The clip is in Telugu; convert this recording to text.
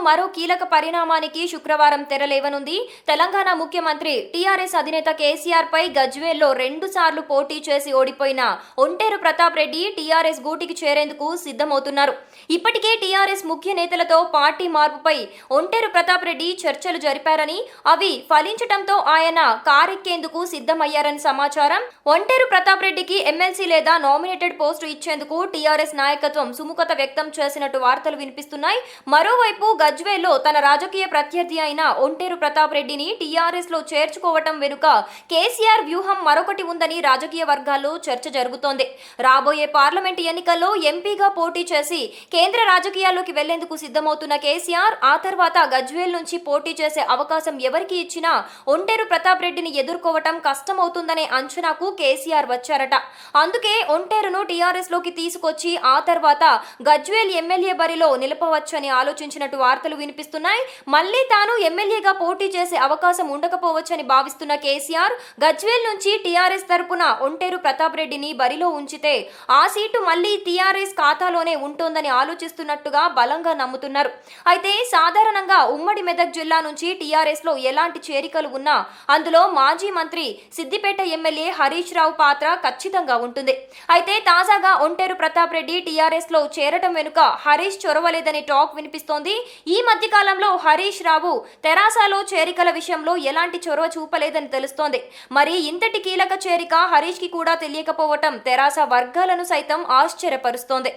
మరో కీలక పరిణామానికి శుక్రవారం తెరలేవనుంది. తెలంగాణ ముఖ్యమంత్రి టీఆర్ఎస్ అధినేత కేసీఆర్ పై గజ్వేల్లో 2 సార్లు పోటీ చేసి ఓడిపోయిన ఒంటేరు ప్రతాప్ రెడ్డి టీఆర్ఎస్ గూటికి చేరేందుకు సిద్ధమవుతున్నారు. ఇప్పటికే టీఆర్ఎస్ ముఖ్య నేతలతో పార్టీ మార్పుపై ఒంటేరు ప్రతాప్ రెడ్డి చర్చలు జరిపారని, అవి ఫలించటంతో ఆయన కారెక్కేందుకు సిద్ధమయ్యారని సమాచారం. ఒంటేరు ప్రతాప్ రెడ్డికి ఎమ్మెల్సీ లేదా నామినేటెడ్ పోస్టు ఇచ్చేందుకు టీఆర్ఎస్ నాయకత్వం సుముఖత వ్యక్తం చేసినట్టు వార్తలు వినిపిస్తున్నాయి. మరోవైపు గజ్వేల్లో తన రాజకీయ ప్రత్యర్థి అయిన ఒంటేరు ప్రతాప్ రెడ్డిని టీఆర్ఎస్ లో చేర్చుకోవటం వెనుక కేసీఆర్ వ్యూహం మరొకటి ఉందని రాజకీయ వర్గాల్లో చర్చ జరుగుతోంది. రాబోయే పార్లమెంట్ ఎన్నికల్లో ఎంపీగా పోటీ చేసి కేంద్ర రాజకీయాల్లోకి వెళ్లేందుకు సిద్ధమవుతున్న కేసీఆర్ ఆ తర్వాత గజ్వేల్ నుంచి పోటీ చేసే అవకాశం ఎవరికి ఇచ్చినా ఒంటేరు ప్రతాప్ రెడ్డిని ఎదుర్కోవటం కష్టమవుతుందనే అంచనాకు కేసీఆర్ వచ్చారట. అందుకే ఒంటేరును టీఆర్ఎస్ లోకి తీసుకొచ్చి ఆ తర్వాత గజ్వేల్ ఎమ్మెల్యే బరిలో నిలపవచ్చని ఆలోచించినట్టు వార్తలు వినిపిస్తున్నాయి. మళ్లీ తాను ఎమ్మెల్యేగా పోటీ చేసే అవకాశం ఉండకపోవచ్చని భావిస్తున్న కేసీఆర్ గజ్వేల్ నుంచి టీఆర్ఎస్ తరపున ఒంటేరు ప్రతాప్ రెడ్డిని బరిలో ఉంచితే ఆ సీటు మళ్లీ టీఆర్ఎస్ ఖాతాలోనే ఉంటోందని ఆలోచిస్తున్నట్టుగా బలంగా నమ్ముతున్నారు. అయితే సాధారణంగా ఉమ్మడి మెదక్ జిల్లా నుంచి టీఆర్ఎస్ లో ఎలాంటి చేరికలు ఉన్నా అందులో మాజీ మంత్రి సిద్దిపేట ఎమ్మెల్యే హరీష్ రావు పాత్ర ఖచ్చితంగా ఉంటుంది. అయితే తాజాగా ఒంటేరు ప్రతాప్ రెడ్డి టీఆర్ఎస్ లో చేరటం వెనుక హరీష్ చొరవలేదనే టాక్ వినిపిస్తోంది. ఈ మధ్య కాలంలో హరీష్ రావు తెరాసలో చేరికల విషయంలో ఎలాంటి చొరవ చూపలేదని తెలుస్తోంది. మరి ఇంతటి కీలక చేరిక హరీష్ కి కూడా తెలియకపోవటం తెరాస వర్గాలను సైతం ఆశ్చర్యపరుస్తోంది.